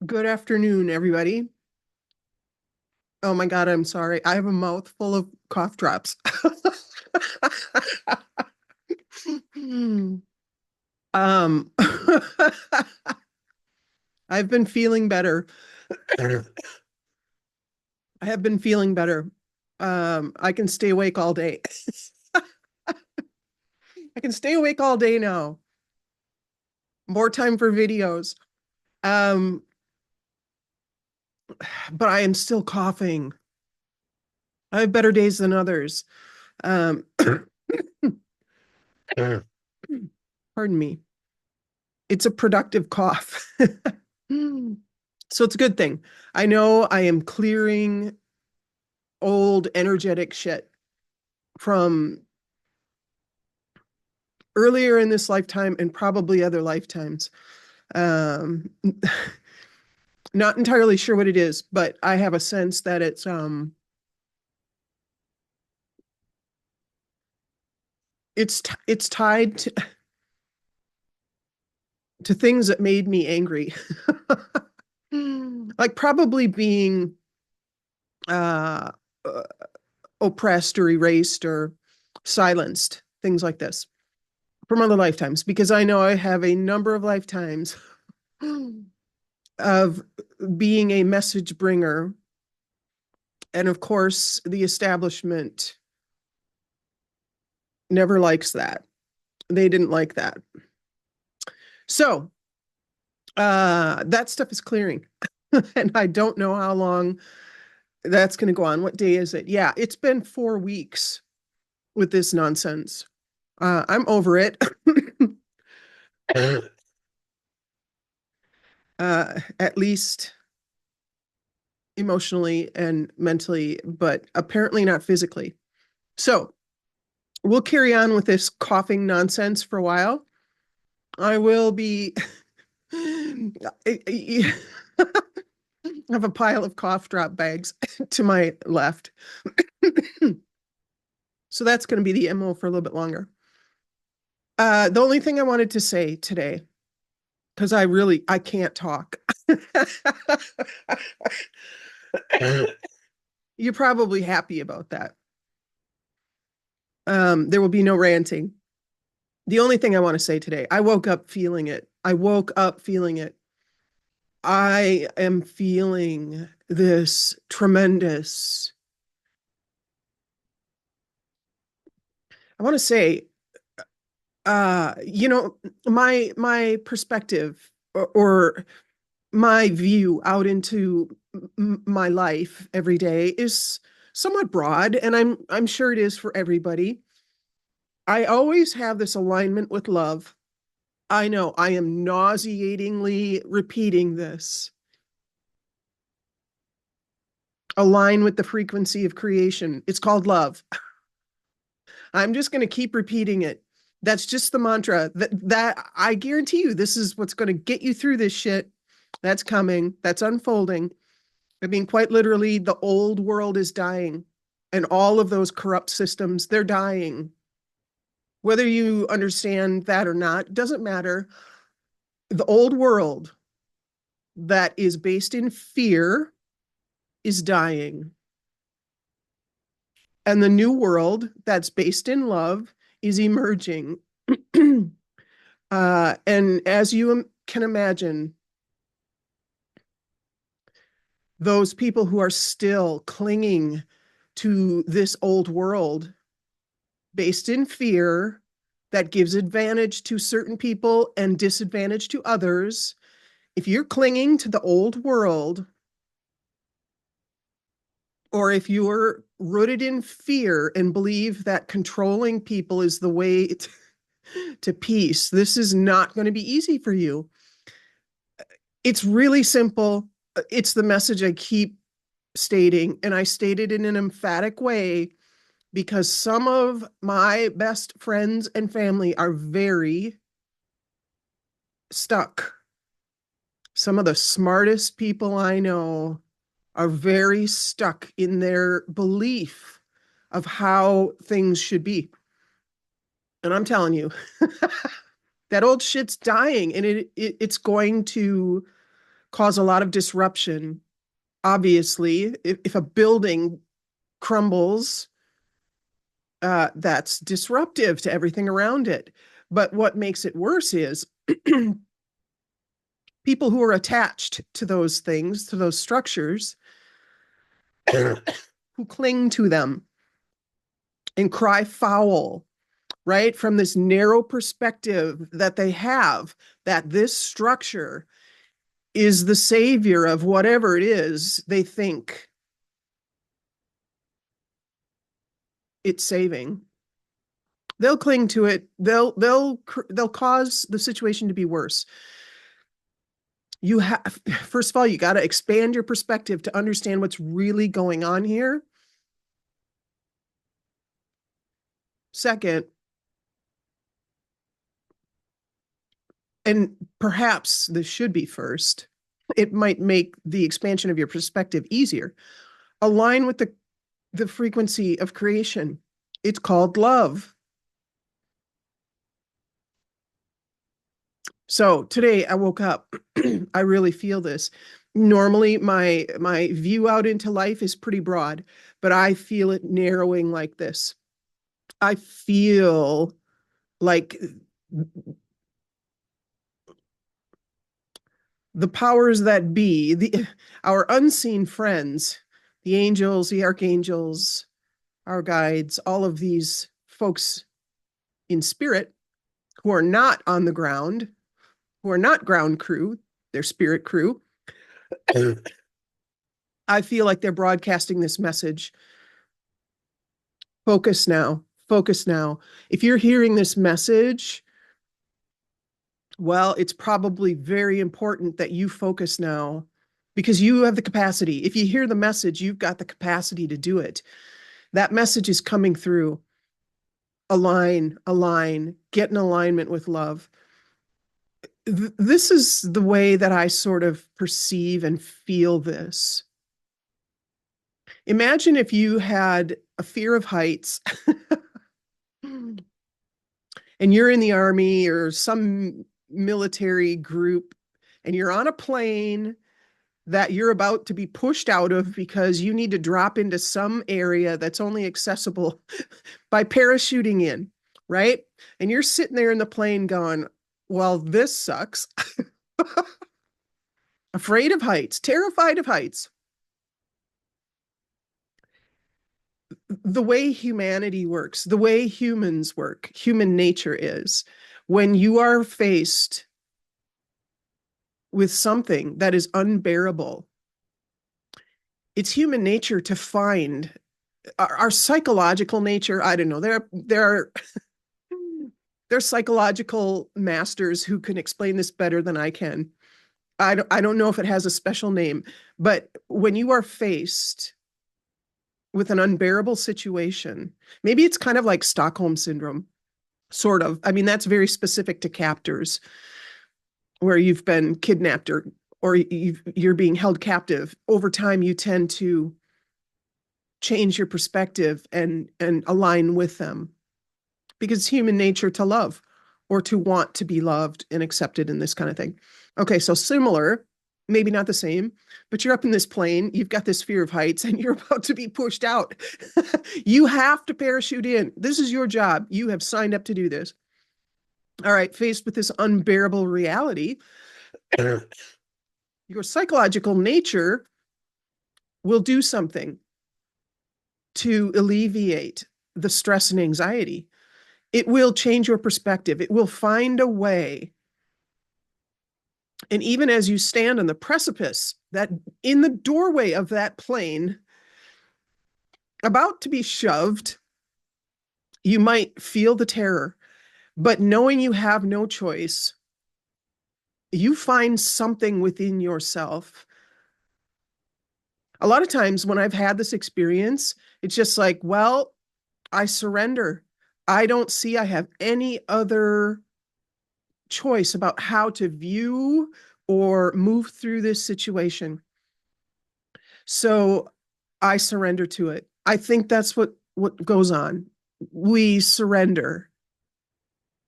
Good afternoon, everybody. Oh my God, I'm sorry. I have a mouth full of cough drops. Um, I've been feeling better. I have been feeling better. I can stay awake all day. I can stay awake all day now. More time for videos. Um, but I am still coughing. I have better days than others. Um, pardon me. It's a productive cough. So it's a good thing. I know I am clearing old energetic shit from earlier in this lifetime and probably other lifetimes. Um, not entirely sure what it is, but I have a sense that it's tied to things that made me angry. Like probably being uh, uh, oppressed or erased or silenced, things like this from other lifetimes, because I know I have a number of lifetimes of being a message bringer. And of course, the establishment never likes that. They didn't like that. So that stuff is clearing. And I don't know how long that's going to go on. What day is it? Yeah, it's been 4 weeks with this nonsense. I'm over it. At least emotionally and mentally, but apparently not physically. So we'll carry on with this coughing nonsense for a while. I will be I have a pile of cough drop bags to my left. So that's going to be the MO for a little bit longer. The only thing I wanted to say today, because I can't talk. You're probably happy about that. There will be no ranting. The only thing I want to say today, I woke up feeling it. I woke up feeling it. I am feeling this tremendous, I want to say, my perspective or my view out into my life every day is somewhat broad, and I'm sure it is for everybody. I always have this alignment with love. I know I am nauseatingly repeating this. Align with the frequency of creation. It's called love. I'm just going to keep repeating it. That's just the mantra that I guarantee you this is what's going to get you through this shit that's coming, that's unfolding. I mean, quite literally, the old world is dying, and all of those corrupt systems, they're dying. Whether you understand that or not, doesn't matter. The old world that is based in fear is dying. And the new world that's based in love is emerging. And as you can imagine, those people who are still clinging to this old world based in fear that gives advantage to certain people and disadvantage to others, if you're clinging to the old world, or if you're rooted in fear and believe that controlling people is the way to peace, this is not going to be easy for you. It's really simple. It's the message I keep stating, and I state it in an emphatic way because some of my best friends and family are very stuck. Some of the smartest people I know are very stuck in their belief of how things should be. And I'm telling you, that old shit's dying, and it's going to cause a lot of disruption. Obviously, if a building crumbles, that's disruptive to everything around it. But what makes it worse is people who are attached to those things, to those structures, who cling to them and cry foul, right? From this narrow perspective that they have, that this structure is the savior of whatever it is they think it's saving. They'll cling to it. They'll cause the situation to be worse. You have, first of all, you got to expand your perspective to understand what's really going on here. Second, and perhaps this should be first, it might make the expansion of your perspective easier. Align with the frequency of creation. It's called love. So today I woke up. I really feel this. Normally my view out into life is pretty broad, but I feel it narrowing like this. I feel like the powers that be, our unseen friends, the angels, the archangels, our guides, all of these folks in spirit who are not on the ground, who are not ground crew, they're spirit crew. I feel like they're broadcasting this message. Focus now. Focus now. If you're hearing this message, well, it's probably very important that you focus now because you have the capacity. If you hear the message, you've got the capacity to do it. That message is coming through. Align, get in alignment with love. This is the way that I sort of perceive and feel this. Imagine if you had a fear of heights and you're in the army or some military group and you're on a plane that you're about to be pushed out of because you need to drop into some area that's only accessible by parachuting in, right? And you're sitting there in the plane going, well, this sucks. Afraid of heights, terrified of heights. The way humanity works, the way humans work, human nature is, when you are faced with something that is unbearable, it's human nature to find our psychological nature. I don't know. There are psychological masters who can explain this better than I can. I don't know if it has a special name, but when you are faced with an unbearable situation, maybe it's kind of like Stockholm syndrome, sort of. I mean, that's very specific to captors where you've been kidnapped or you're being held captive. Over time, you tend to change your perspective and align with them because it's human nature to love or to want to be loved and accepted in this kind of thing. Okay, so similar, maybe not the same, but you're up in this plane, you've got this fear of heights, and you're about to be pushed out. You have to parachute in. This is your job. You have signed up to do this. All right, faced with this unbearable reality, your psychological nature will do something to alleviate the stress and anxiety. It will change your perspective. It will find a way. And even as you stand on the precipice, that in the doorway of that plane, about to be shoved, you might feel the terror, but knowing you have no choice, you find something within yourself. A lot of times when I've had this experience, it's just like, well, I surrender. I don't see I have any other choice about how to view or move through this situation. So I surrender to it. I think that's what goes on. We surrender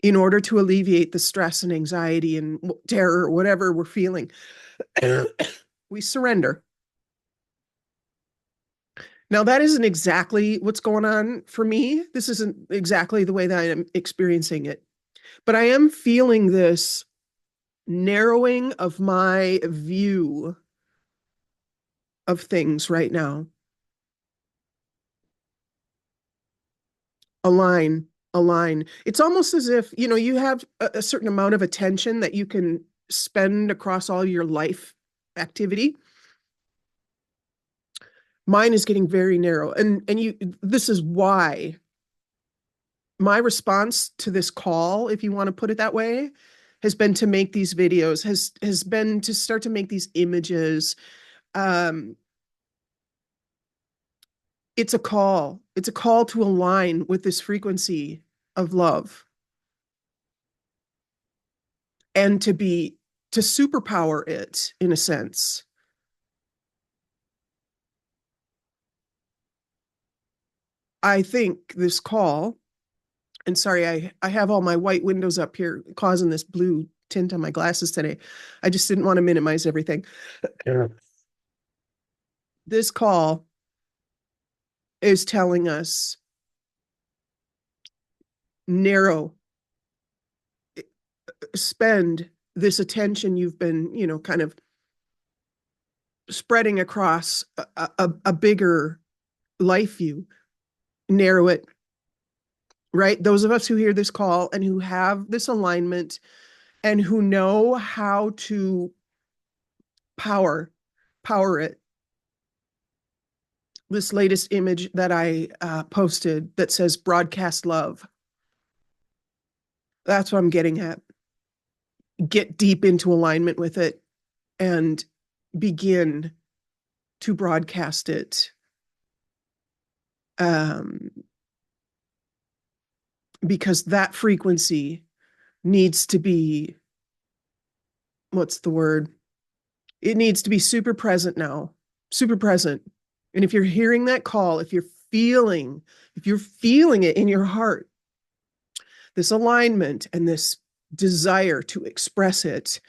in order to alleviate the stress and anxiety and terror, whatever we're feeling. We surrender. Now, that isn't exactly what's going on for me. This isn't exactly the way that I am experiencing it, but I am feeling this narrowing of my view of things right now. Align, align. It's almost as if, you have a certain amount of attention that you can spend across all your life activity. Mine is getting very narrow. And this is why my response to this call, if you want to put it that way, has been to make these videos, has been to start to make these images. Um, it's a call. It's a call to align with this frequency of love and to superpower it in a sense. I think this call, and sorry, I have all my white windows up here causing this blue tint on my glasses today. I just didn't want to minimize everything. Yeah. This call is telling us narrow, spend this attention you've been, kind of spreading across a bigger life view, narrow it, right? Those of us who hear this call and who have this alignment and who know how to power it. This latest image that I posted that says broadcast love. That's what I'm getting at. Get deep into alignment with it and begin to broadcast it. Because that frequency needs to be, what's the word? It needs to be super present now, super present. And if you're hearing that call, if you're feeling it in your heart, this alignment and this desire to express it,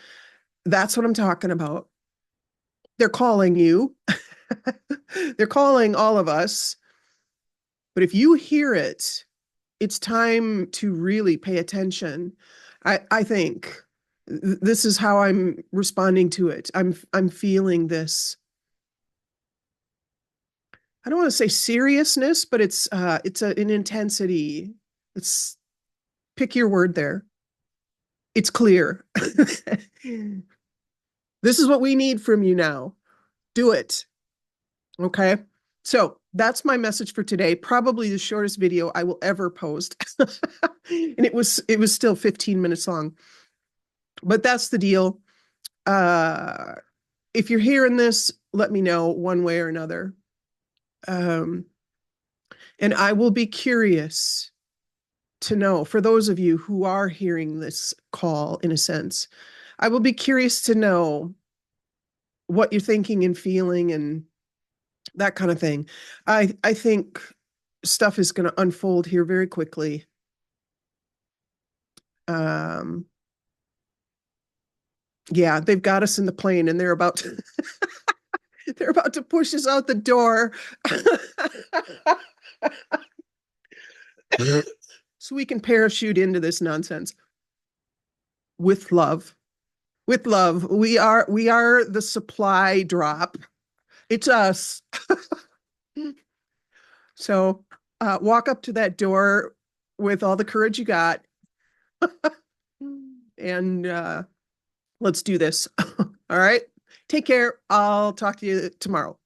that's what I'm talking about. They're calling you. They're calling all of us. But if you hear it, it's time to really pay attention. I think this is how I'm responding to it. I'm feeling this. I don't want to say seriousness, but it's an intensity. It's pick your word there. It's clear. This is what we need from you now. Do it. Okay. So that's my message for today. Probably the shortest video I will ever post. And it was still 15 minutes long. But that's the deal. If you're hearing this, let me know one way or another. And I will be curious to know, for those of you who are hearing this call, in a sense, I will be curious to know what you're thinking and feeling and that kind of thing. I think stuff is going to unfold here very quickly. Yeah, they've got us in the plane and they're about to they're about to push us out the door. So we can parachute into this nonsense with love. With love. We are the supply drop. It's us. So walk up to that door with all the courage you got. And let's do this. All right. Take care. I'll talk to you tomorrow.